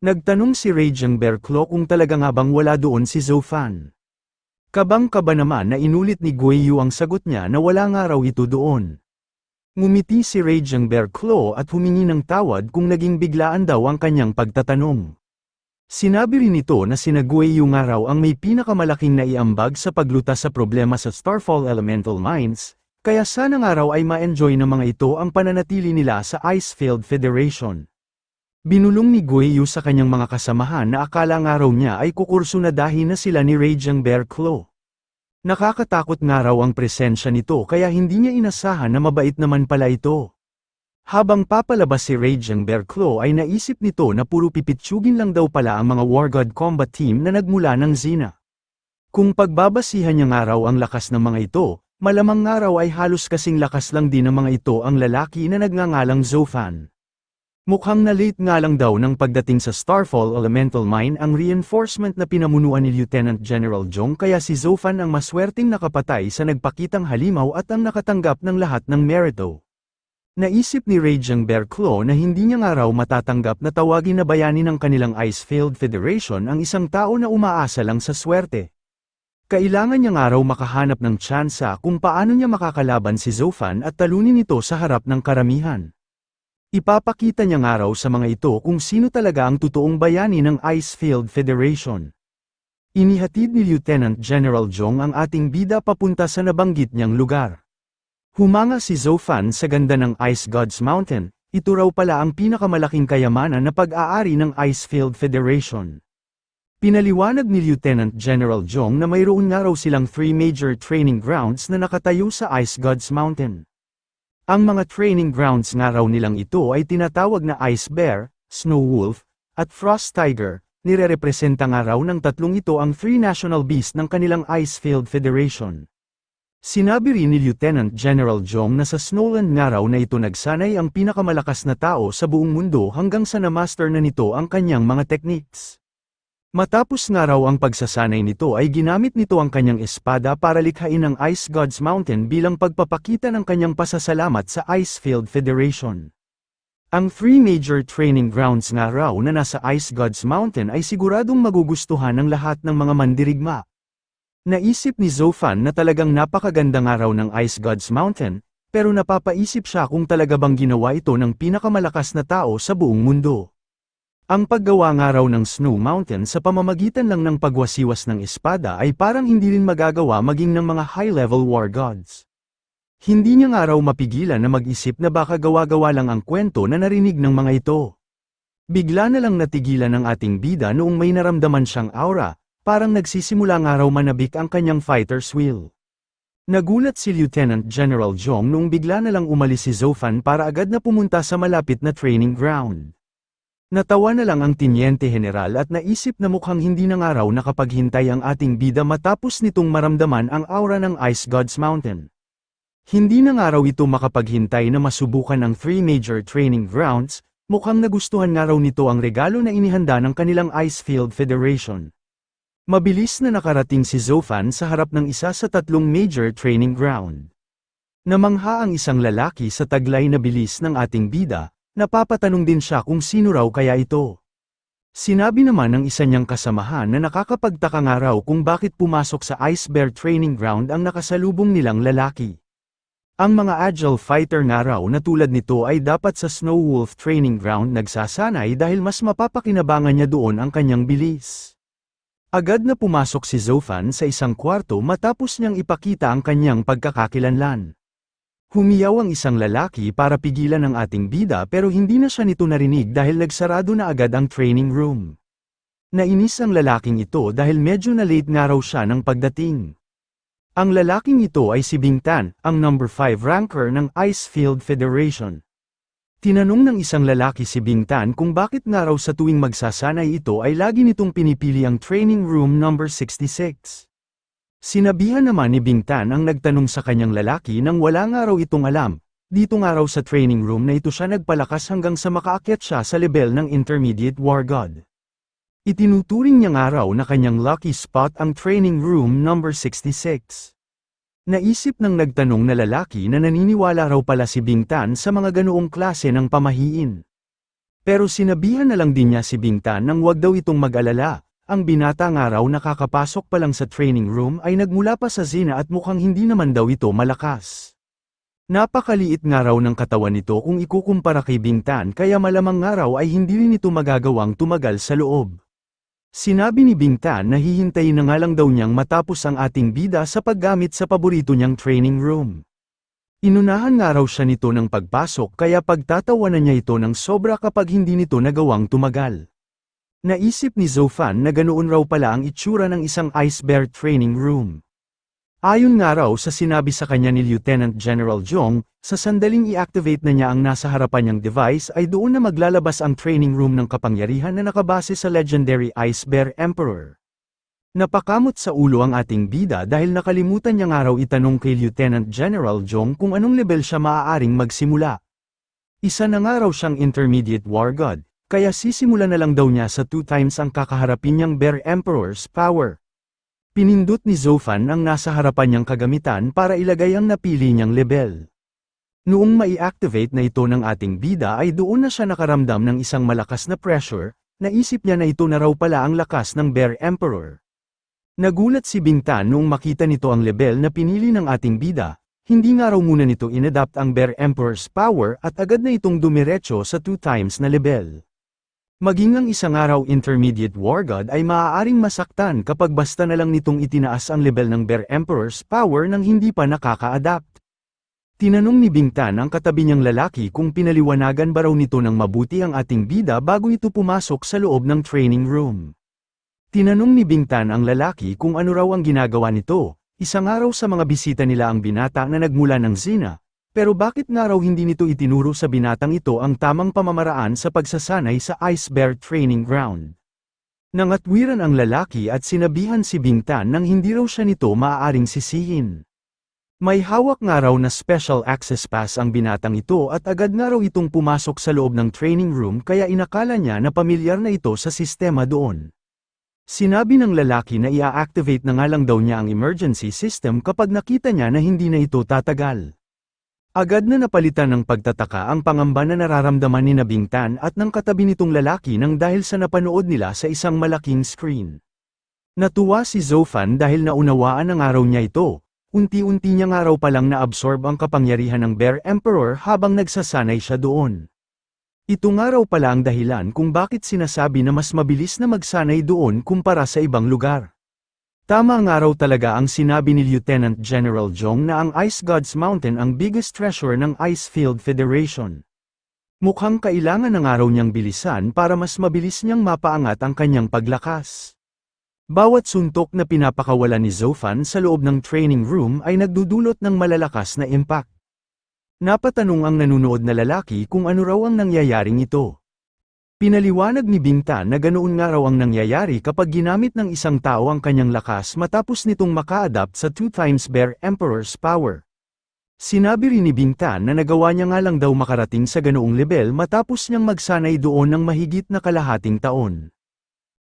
Nagtanong si Raging Bear Claw kung talaga nga bang wala doon si Zofan. Kabang-kaba naman na inulit ni Guiyu ang sagot niya na wala nga raw ito doon. Ngumiti si Raging Bear Claw at humingi ng tawad kung naging biglaan daw ang kanyang pagtatanong. Sinabi rin nito na sina Guiyu nga raw ang may pinakamalaking naiambag sa paglutas sa problema sa Starfall Elemental Mines, kaya sana nga raw ay ma-enjoy ng mga ito ang pananatili nila sa Icefield Federation. Binulong ni Guiyu sa kanyang mga kasamahan na akala nga raw niya ay kukursunadahin na sila ni Raging Bear Claw. Nakakatakot nga raw ang presensya nito kaya hindi niya inasahan na mabait naman pala ito. Habang papalabas si Raging Bear Claw ay naisip nito na puro pipitsugin lang daw pala ang mga War God Combat Team na nagmula ng Xena. Kung pagbabasihan niya nga raw ang lakas ng mga ito, malamang nga raw ay halos kasing lakas lang din ng mga ito ang lalaki na nagngangalang Zofan. Mukhang na-late nga lang daw ng pagdating sa Starfall Elemental Mine ang reinforcement na pinamunuan ni Lieutenant General Jong kaya si Zofan ang maswerteng nakapatay sa nagpakitang halimaw at ang nakatanggap ng lahat ng merito. Naisip ni Raging Bear Claw na hindi niya nga raw matatanggap na tawagin na bayani ng kanilang Icefield Federation ang isang tao na umaasa lang sa swerte. Kailangan niya nga raw makahanap ng tsansa kung paano niya makakalaban si Zofan at talunin ito sa harap ng karamihan. Ipapakita niya nga raw sa mga ito kung sino talaga ang totoong bayani ng Icefield Federation. Inihatid ni Lieutenant General Jong ang ating bida papunta sa nabanggit niyang lugar. Humanga si Zofan sa ganda ng Ice Gods Mountain, ito raw pala ang pinakamalaking kayamanan na pag-aari ng Icefield Federation. Pinaliwanag ni Lieutenant General Jong na mayroon nga raw silang 3 major training grounds na nakatayo sa Ice Gods Mountain. Ang mga training grounds nga raw nilang ito ay tinatawag na Ice Bear, Snow Wolf, at Frost Tiger, nirerepresenta nga raw ng tatlong ito ang 3 national beasts ng kanilang Icefield Federation. Sinabi rin ni Lieutenant General Jong na sa Snowland nga raw na ito nagsanay ang pinakamalakas na tao sa buong mundo hanggang sa na-master na nito ang kanyang mga techniques. Matapos nga raw ang pagsasanay nito ay ginamit nito ang kanyang espada para likhain ang Ice Gods Mountain bilang pagpapakita ng kanyang pasasalamat sa Icefield Federation. Ang 3 major training grounds nga raw na nasa Ice Gods Mountain ay siguradong magugustuhan ng lahat ng mga mandirigma. Naisip ni Zofan na talagang napakaganda nga raw ng Ice Gods Mountain, pero napapaisip siya kung talaga bang ginawa ito ng pinakamalakas na tao sa buong mundo. Ang paggawa nga raw ng Snow Mountain sa pamamagitan lang ng pagwasiwas ng espada ay parang hindi rin magagawa maging ng mga high-level war gods. Hindi niya nga raw mapigilan na mag-isip na baka gawa-gawa lang ang kwento na narinig ng mga ito. Bigla na lang natigilan ng ating bida noong may naramdaman siyang aura, parang nagsisimula nga raw manabik ang kanyang fighter's wheel. Nagulat si Lieutenant General Jong noong bigla na lang umalis si Zofan para agad na pumunta sa malapit na training ground. Natawa na lang ang Tiniente General at naisip na mukhang hindi na nga raw nakapaghintay ang ating bida matapos nitong maramdaman ang aura ng Ice Gods Mountain. Hindi na nga raw ito makapaghintay na masubukan ang 3 major training grounds, mukhang nagustuhan nga raw nito ang regalo na inihanda ng kanilang Icefield Federation. Mabilis na nakarating si Zofan sa harap ng isa sa 3 major training ground. Namangha ang isang lalaki sa taglay na bilis ng ating bida. Napapatanong din siya kung sino raw kaya ito. Sinabi naman ng isa niyang kasamahan na nakakapagtaka nga raw kung bakit pumasok sa Ice Bear Training Ground ang nakasalubong nilang lalaki. Ang mga agile fighter nga raw na tulad nito ay dapat sa Snow Wolf Training Ground nagsasanay dahil mas mapapakinabangan niya doon ang kanyang bilis. Agad na pumasok si Zofan sa isang kwarto matapos niyang ipakita ang kanyang pagkakakilanlan. Humiyaw ang isang lalaki para pigilan ang ating bida pero hindi na siya nito narinig dahil nagsarado na agad ang training room. Nainis ang lalaking ito dahil medyo na late nga raw siya ng pagdating. Ang lalaking ito ay si Bing Tan, ang number 5 ranker ng Icefield Federation. Tinanong ng isang lalaki si Bing Tan kung bakit nga raw sa tuwing magsasanay ito ay lagi nitong pinipili ang training room number 66. Sinabihan naman ni Bing Tan ang nagtanong sa kanyang lalaki nang wala nga raw itong alam, dito nga raw sa training room na ito siya nagpalakas hanggang sa makaakyat siya sa level ng Intermediate War God. Itinuturing niya nga raw na kanyang lucky spot ang training room number 66. Naisip ng nagtanong na lalaki na naniniwala raw pala si Bing Tan sa mga ganoong klase ng pamahiin. Pero sinabihan na lang din niya si Bingtan nang wag daw itong mag-alala. Ang binata nga raw nakakapasok pa lang sa training room ay nagmula pa sa zina at mukhang hindi naman daw ito malakas. Napakaliit nga raw ng katawan nito kung ikukumpara kay Bingtan kaya malamang nga raw ay hindi rin ito magagawang tumagal sa loob. Sinabi ni Bingtan na hihintayin na nga lang daw niyang matapos ang ating bida sa paggamit sa paborito niyang training room. Inunahan nga raw siya nito ng pagpasok kaya pagtatawanan niya ito ng sobra kapag hindi nito nagawang tumagal. Naisip ni Zofan na ganoon raw pala ang itsura ng isang Ice Bear training room. Ayon nga raw sa sinabi sa kanya ni Lieutenant General Jong, sa sandaling i-activate na niya ang nasa harapan niyang device ay doon na maglalabas ang training room ng kapangyarihan na nakabase sa legendary Ice Bear Emperor. Napakamot sa ulo ang ating bida dahil nakalimutan niya nga raw itanong kay Lieutenant General Jong kung anong level siya maaaring magsimula. Isa na nga raw siyang intermediate war god. Kaya sisimula na lang daw niya sa 2 times ang kakaharapin niyang Bear Emperor's power. Pinindot ni Zofan ang nasa harapan niyang kagamitan para ilagay ang napili niyang level. Noong mai-activate na ito ng ating bida ay doon na siya nakaramdam ng isang malakas na pressure, naisip niya na ito na raw pala ang lakas ng Bear Emperor. Nagulat si Bingtan noong makita nito ang level na pinili ng ating bida. Hindi nga raw muna nito inadapt ang Bear Emperor's power at agad na itong dumiretso sa 2 times na level. Maging ang isang araw intermediate war god ay maaaring masaktan kapag basta na lang nitong itinaas ang level ng Bear Emperor's power nang hindi pa nakaka-adapt. Tinanong ni Bingtan ang katabi niyang lalaki kung pinaliwanagan ba raw nito ng mabuti ang ating bida bago ito pumasok sa loob ng training room. Tinanong ni Bingtan ang lalaki kung ano raw ang ginagawa nito, isang araw sa mga bisita nila ang binata na nagmula ng zina. Pero bakit nga raw hindi nito itinuro sa binatang ito ang tamang pamamaraan sa pagsasanay sa Ice Bear Training Ground? Nangatwiran ang lalaki at sinabihan si Bingtan nang hindi raw siya nito maaaring sisihin. May hawak nga raw na special access pass ang binatang ito at agad nga raw itong pumasok sa loob ng training room kaya inakala niya na pamilyar na ito sa sistema doon. Sinabi ng lalaki na i-activate na nga lang daw niya ang emergency system kapag nakita niya na hindi na ito tatagal. Agad na napalitan ng pagtataka ang pangamba na nararamdaman ni Bingtan at ng katabi nitong lalaki nang dahil sa napanood nila sa isang malaking screen. Natuwa si Zofan dahil naunawaan ng araw niya ito, unti-unti niya nga raw palang na-absorb ang kapangyarihan ng Bear Emperor habang nagsasanay siya doon. Ito nga raw pala ang dahilan kung bakit sinasabi na mas mabilis na magsanay doon kumpara sa ibang lugar. Tama nga raw talaga ang sinabi ni Lieutenant General Jong na ang Ice Gods Mountain ang biggest treasure ng Icefield Federation. Mukhang kailangan ng araw niyang bilisan para mas mabilis niyang mapaangat ang kanyang paglakas. Bawat suntok na pinapakawalan ni Zofan sa loob ng training room ay nagdudulot ng malalakas na impact. Napatanong ang nanunood na lalaki kung ano raw ang nangyayaring ito. Pinaliwanag ni Bingtan na ganoon nga raw ang nangyayari kapag ginamit ng isang tao ang kanyang lakas matapos nitong maka-adapt sa 2 times Bear Emperor's power. Sinabi rin ni Bingtan na nagawa niya nga lang daw makarating sa ganoong level matapos niyang magsanay doon ng mahigit na kalahating taon.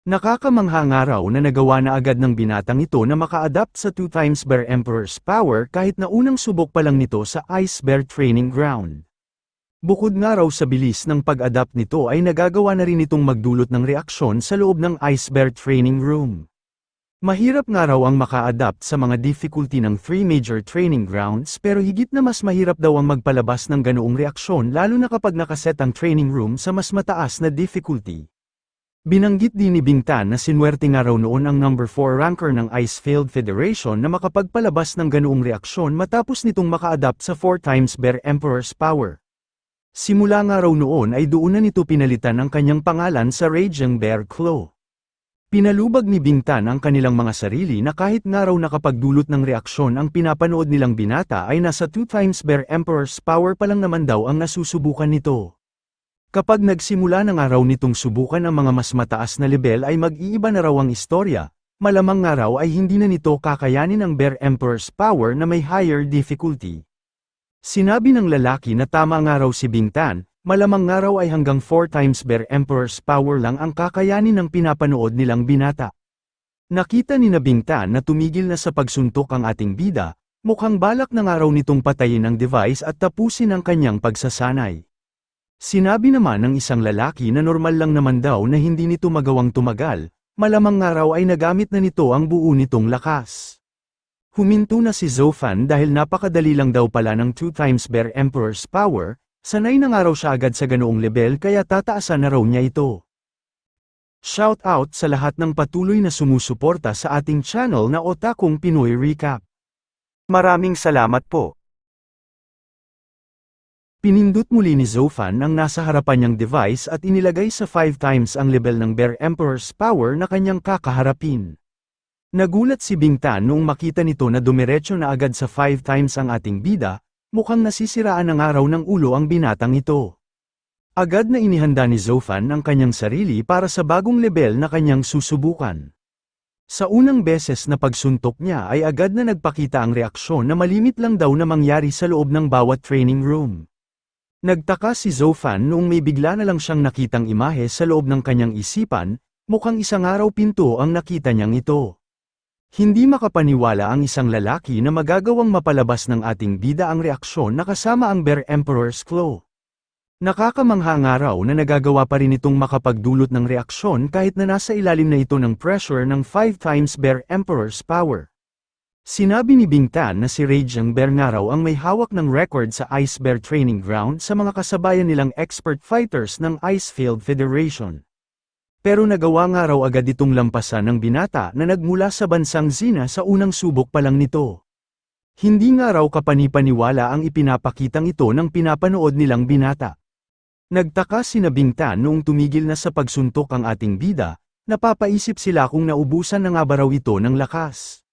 Nakakamangha nga raw na nagawa na agad ng binatang ito na maka-adapt sa 2 times Bear Emperor's power kahit na unang subok pa lang nito sa Ice Bear Training Ground. Bukod nga raw sa bilis ng pag-adapt nito ay nagagawa na rin itong magdulot ng reaksyon sa loob ng Ice Bear Training Room. Mahirap nga raw ang maka-adapt sa mga difficulty ng 3 major training grounds pero higit na mas mahirap daw ang magpalabas ng ganoong reaksyon lalo na kapag nakaset ang training room sa mas mataas na difficulty. Binanggit din ni Bingtan na sinwerte nga raw noon ang number 4 ranker ng Icefield Federation na makapagpalabas ng ganoong reaksyon matapos nitong maka-adapt sa 4 times Bear Emperor's power. Simula nga raw noon ay doon na nito pinalitan ang kanyang pangalan sa Raging Bear Claw. Pinalubag ni Bingtan ang kanilang mga sarili na kahit nga raw nakapagdulot ng reaksyon ang pinapanood nilang binata ay nasa 2 times Bear Emperor's power pa lang naman daw ang nasusubukan nito. Kapag nagsimula na nga raw nitong subukan ang mga mas mataas na level ay mag-iiba na raw ang istorya, malamang nga raw ay hindi na nito kakayanin ang Bear Emperor's power na may higher difficulty. Sinabi ng lalaki na tama nga raw si Bingtan, malamang nga raw ay hanggang 4 times Bear Emperor's power lang ang kakayanin ng pinapanood nilang binata. Nakita ni Bingtan na tumigil na sa pagsuntok ang ating bida, mukhang balak na nga raw nitong patayin ang device at tapusin ang kanyang pagsasanay. Sinabi naman ng isang lalaki na normal lang naman daw na hindi nito magawang tumagal, malamang nga raw ay nagamit na nito ang buo nitong lakas. Huminto na si Zofan dahil napakadali lang daw pala ng 2 times Bear Emperor's power, sanay na nga raw siya agad sa ganoong level kaya tataasan na raw niya ito. Shout out sa lahat ng patuloy na sumusuporta sa ating channel na Otakong Pinoy Recap. Maraming salamat po. Pinindot muli ni Zofan ang nasa harapan niyang device at inilagay sa 5 times ang level ng Bear Emperor's power na kanyang kakaharapin. Nagulat si Bingtan noong makita nito na dumiretso na agad sa 5 times ang ating bida, mukhang nasisiraan ng araw ng ulo ang binatang ito. Agad na inihanda ni Zofan ang kanyang sarili para sa bagong level na kanyang susubukan. Sa unang beses na pagsuntok niya ay agad na nagpakita ang reaksyon na malimit lang daw na mangyari sa loob ng bawat training room. Nagtaka si Zofan noong may bigla na lang siyang nakitang imahe sa loob ng kanyang isipan, mukhang isang araw pinto ang nakita niyang ito. Hindi makapaniwala ang isang lalaki na magagawang mapalabas ng ating bida ang reaksyon na kasama ang Bear Emperor's Claw. Nakakamangha nga raw na nagagawa pa rin itong makapagdulot ng reaksyon kahit na nasa ilalim na ito ng pressure ng 5 times Bear Emperor's power. Sinabi ni Bingtan na si Raging Bear nga raw ang may hawak ng record sa Ice Bear Training Ground sa mga kasabayan nilang expert fighters ng Icefield Federation. Pero nagawa nga raw agad itong lampasan ng binata na nagmula sa bansang Xina sa unang subok pa lang nito. Hindi nga raw kapanipaniwala ang ipinapakitang ito ng pinapanood nilang binata. Nagtaka sina Bingtan noong tumigil na sa pagsuntok ang ating bida, napapaisip sila kung naubusan na nga ba raw ito ng lakas.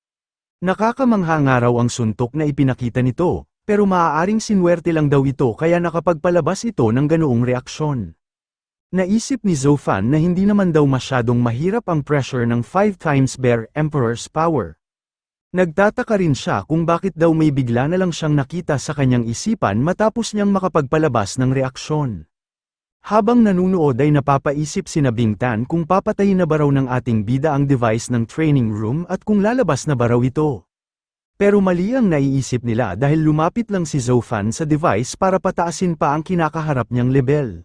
Nakakamangha nga raw ang suntok na ipinakita nito, pero maaaring sinwerte lang daw ito kaya nakapagpalabas ito ng ganoong reaksyon. Naisip ni Zofan na hindi naman daw masyadong mahirap ang pressure ng 5 times Bear Emperor's power. Nagtataka rin siya kung bakit daw may bigla na lang siyang nakita sa kanyang isipan matapos niyang makapagpalabas ng reaksyon. Habang nanunood ay napapaisip sina Bingtan kung papatayin na ba raw ng ating bida ang device ng training room at kung lalabas na ba raw ito. Pero mali ang naiisip nila dahil lumapit lang si Zofan sa device para pataasin pa ang kinakaharap niyang level.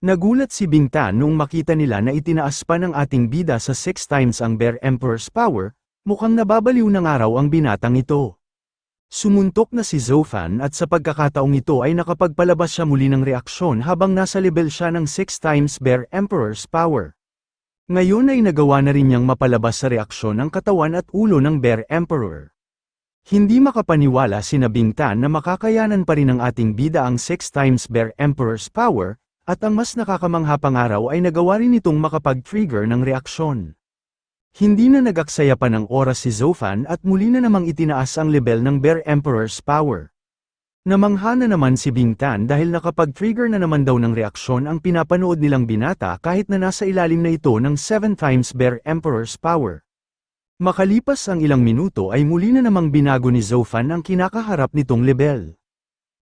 Nagulat si Bingtan noong makita nila na itinaas pa ng ating bida sa 6 times ang Bear Emperor's power, mukhang nababaliw ng araw ang binatang ito. Sumuntok na si Zofan at sa pagkakataong ito ay nakapagpalabas siya muli ng reaksyon habang nasa level siya ng 6 times Bear Emperor's power. Ngayon ay nagawa na rin niyang mapalabas sa reaksyon ang katawan at ulo ng Bear Emperor. Hindi makapaniwala sina Bingtan na makakayanan pa rin ng ating bida ang 6 times Bear Emperor's power, at ang mas nakakamangha pang araw ay nagawa rin itong makapag-trigger ng reaksyon. Hindi na nag-aksaya pa ng oras si Zofan at muli na namang itinaas ang level ng Bear Emperor's power. Namangha na naman si Bingtan dahil nakapag-trigger na naman daw ng reaksyon ang pinapanood nilang binata kahit na nasa ilalim na ito ng 7 times Bear Emperor's power. Makalipas ang ilang minuto ay muli na namang binago ni Zofan ang kinakaharap nitong level.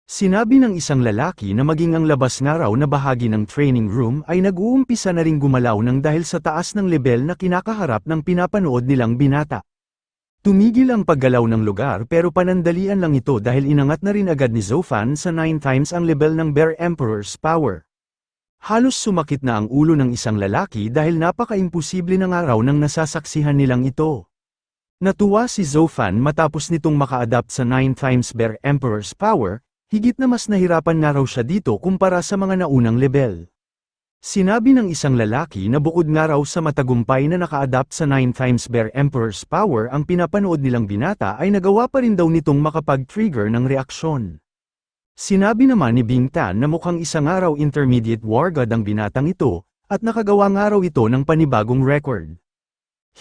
Sinabi ng isang lalaki na maging ang labas nga raw na bahagi ng training room ay nag-uumpisa na ring gumalaw ng dahil sa taas ng level na kinakaharap ng pinapanood nilang binata. Tumigil ang paggalaw ng lugar pero panandalian lang ito dahil inangat na rin agad ni Zofan sa 9 times ang level ng Bear Emperor's power. Halos sumakit na ang ulo ng isang lalaki dahil napaka-imposible na nga raw ng nasasaksihan nilang ito. Natuwa si Zofan matapos nitong maka-adapt sa 9 times Bear Emperor's power, higit na mas nahirapan nga raw siya dito kumpara sa mga naunang level. Sinabi ng isang lalaki na bukod nga raw sa matagumpay na naka-adapt sa 9 times Bear Emperor's power ang pinapanood nilang binata ay nagawa pa rin daw nitong makapag-trigger ng reaksyon. Sinabi naman ni Bingtan na mukhang isang araw intermediate war god ang binatang ito, at nakagawa nga raw ito ng panibagong record.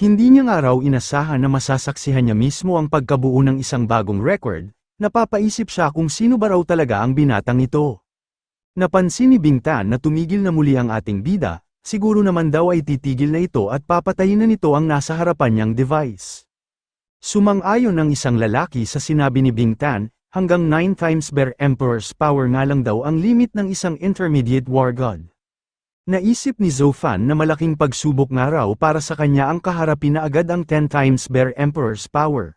Hindi niya nga raw inasahan na masasaksihan niya mismo ang pagkabuo ng isang bagong record. Napapaisip siya kung sino ba raw talaga ang binatang ito. Napansin ni Bingtan na tumigil na muli ang ating bida, siguro naman daw ay titigil na ito at papatayin na nito ang nasa harapan niyang device. Sumang-ayon ng isang lalaki sa sinabi ni Bingtan, hanggang 9 times Bear Emperor's power nga lang daw ang limit ng isang intermediate war god. Naisip ni Zofan na malaking pagsubok nga raw para sa kanya ang kaharapin na agad ang 10 times Bear Emperor's power.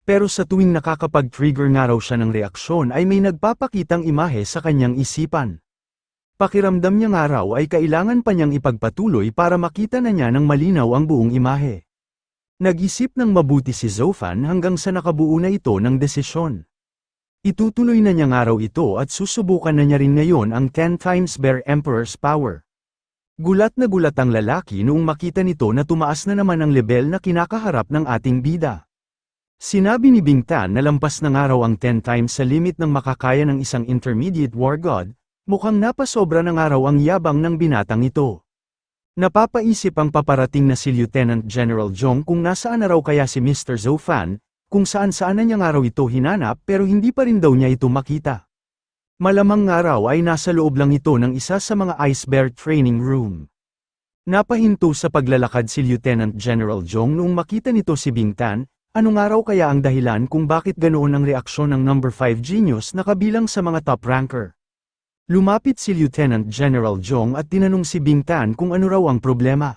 Pero sa tuwing nakakapag-trigger nga raw siya ng reaksyon ay may nagpapakitang imahe sa kanyang isipan. Pakiramdam niya nga raw ay kailangan pa niyang ipagpatuloy para makita na niya ng malinaw ang buong imahe. Nag-isip ng mabuti si Zoufan hanggang sa nakabuo na ito ng desisyon. Itutuloy na niya nga raw ito at susubukan na niya rin ngayon ang 10 times Bear Emperor's power. Gulat na gulat ang lalaki noong makita nito na tumaas na naman ang lebel na kinakaharap ng ating bida. Sinabi ni Bingtan na lampas na nga raw ang 10 times sa limit ng makakaya ng isang intermediate war god, mukhang napasobra na nga raw ang yabang ng binatang ito. Napapaisip ang paparating na si Lieutenant General Zhong kung nasaan na raw kaya si Mr. Zoufan, kung saan-saan na niya nga raw ito hinanap pero hindi pa rin daw niya ito makita. Malamang nga raw ay nasa loob lang ito ng isa sa mga Ice Bear training room. Napahinto sa paglalakad si Lieutenant General Zhong noong makita nito si Bingtan, ano nga raw kaya ang dahilan kung bakit ganoon ang reaksyon ng number 5 genius na kabilang sa mga top ranker. Lumapit si Lieutenant General Zhong at tinanong si Bingtan kung ano raw ang problema.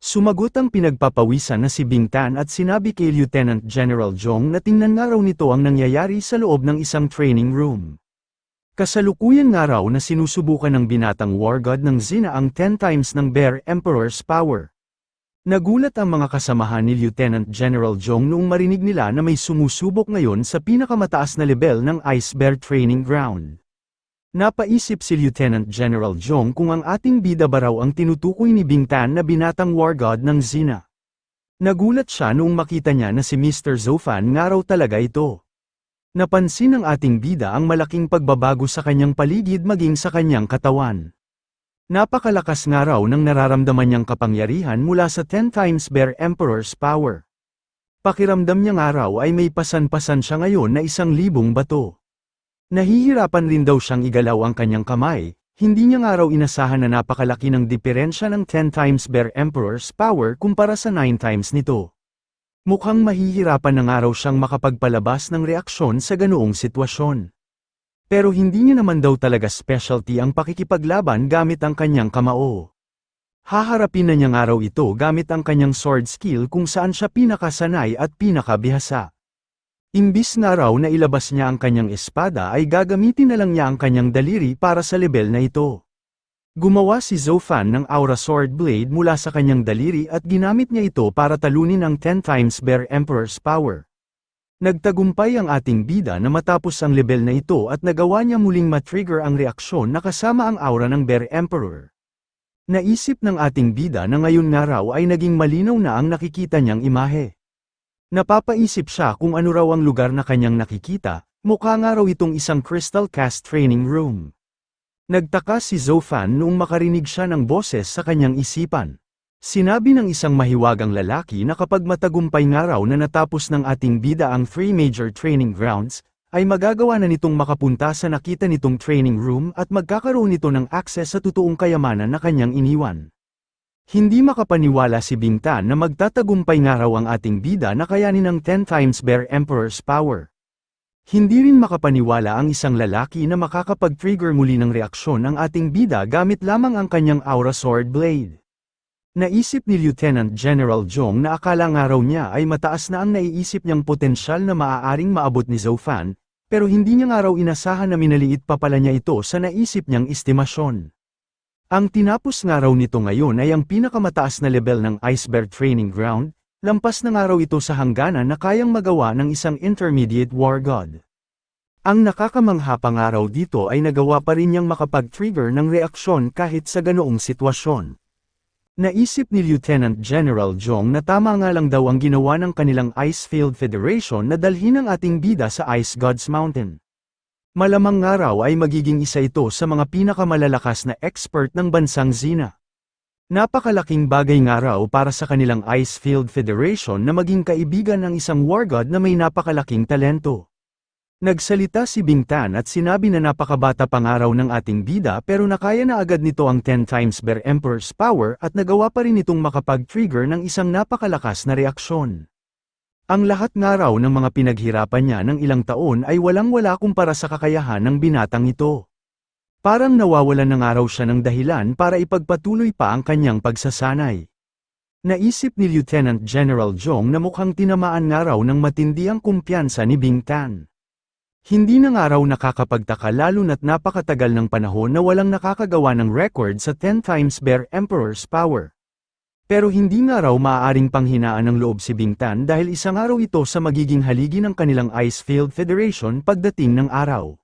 Sumagot ang pinagpapawisan na si Bingtan at sinabi kay Lieutenant General Zhong na tingnan nga raw nito ang nangyayari sa loob ng isang training room. Kasalukuyan nga raw na sinusubukan ng binatang war god ng Xina ang 10 times ng Bear Emperor's power. Nagulat ang mga kasamahan ni Lieutenant General Zhong noong marinig nila na may sumusubok ngayon sa pinakamataas na level ng Ice Bear Training Ground. Napaisip si Lieutenant General Zhong kung ang ating bida ba raw ang tinutukoy ni Bingtan na binatang war god ng Xina. Nagulat siya noong makita niya na si Mr. Zoufan nga raw talaga ito. Napansin ng ating bida ang malaking pagbabago sa kanyang paligid maging sa kanyang katawan. Napakalakas nga raw ng nararamdaman niyang kapangyarihan mula sa 10 times Bear Emperor's power. Pakiramdam niya nga raw ay may pasan-pasan siya ngayon na 1,000 bato. Nahihirapan rin daw siyang igalaw ang kanyang kamay, hindi niya nga raw inasahan na napakalaki ng diferensya ng 10 times Bear Emperor's power kumpara sa 9 times nito. Mukhang mahihirapan na nga raw siyang makapagpalabas ng reaksyon sa ganoong sitwasyon. Pero hindi niya naman daw talaga specialty ang pakikipaglaban gamit ang kanyang kamao. Haharapin na niya nga raw ito gamit ang kanyang sword skill kung saan siya pinakasanay at pinakabihasa. Imbis nga raw na ilabas niya ang kanyang espada ay gagamitin na lang niya ang kanyang daliri para sa level na ito. Gumawa si Zoufan ng aura sword blade mula sa kanyang daliri at ginamit niya ito para talunin ang 10 times Bear Emperor's power. Nagtagumpay ang ating bida na matapos ang level na ito at nagawa niya muling matrigger ang reaksyon na kasama ang aura ng Bear Emperor. Naisip ng ating bida na ngayon nga raw ay naging malinaw na ang nakikita niyang imahe. Napapaisip siya kung ano raw ang lugar na kanyang nakikita, mukha nga raw itong isang crystal cast training room. Nagtaka si Zoufan noong makarinig siya ng boses sa kanyang isipan. Sinabi ng isang mahiwagang lalaki na kapag matagumpay nga raw na natapos ng ating bida ang 3 major training grounds, ay magagawa na nitong makapunta sa nakita nitong training room at magkakaroon nito ng access sa totoong kayamanan na kanyang iniwan. Hindi makapaniwala si Bingtan na magtatagumpay nga raw ang ating bida na kayanin ng 10 times Bear Emperor's power. Hindi rin makapaniwala ang isang lalaki na makakapag-trigger muli ng reaksyon ang ating bida gamit lamang ang kanyang aura sword blade. Naisip ni Lieutenant General Zhong na akala nga raw niya ay mataas na ang naiisip niyang potensyal na maaaring maabot ni Zoufan, pero hindi niya nga raw inasahan na minaliit pa pala niya ito sa naisip niyang estimasyon. Ang tinapos nga raw nito ngayon ay ang pinakamataas na level ng Ice Bear Training Ground, lampas na nga raw ito sa hangganan na kayang magawa ng isang intermediate war god. Ang nakakamangha pa nga raw dito ay nagawa pa rin niyang makapag-trigger ng reaksyon kahit sa ganoong sitwasyon. Naisip ni Lieutenant General Zhong na tama nga lang daw ang ginawa ng kanilang Icefield Federation na dalhin ang ating bida sa Ice Gods Mountain. Malamang nga raw ay magiging isa ito sa mga pinakamalalakas na expert ng bansang Xina. Napakalaking bagay nga raw para sa kanilang Icefield Federation na maging kaibigan ng isang war god na may napakalaking talento. Nagsalita si Bingtan at sinabi na napakabata pa nga raw ng ating bida pero nakaya na agad nito ang 10 times Bear Emperor's power at nagawa pa rin itong makapag-trigger ng isang napakalakas na reaksyon. Ang lahat nga raw ng mga pinaghirapan niya ng ilang taon ay walang-wala kumpara sa kakayahan ng binatang ito. Parang nawawalan na nga raw siya ng dahilan para ipagpatuloy pa ang kanyang pagsasanay. Naisip ni Lieutenant General Zhong na mukhang tinamaan nga raw ng matindi ang kumpiyansa ni Bingtan. Hindi na nga raw nakakapagtaka lalo na't napakatagal ng panahon na walang nakakagawa ng record sa 10 times Bear Emperor's power. Pero hindi nga raw maaaring panghinaan ng loob si Bingtan dahil isang araw ito sa magiging haligi ng kanilang Icefield Federation pagdating ng araw.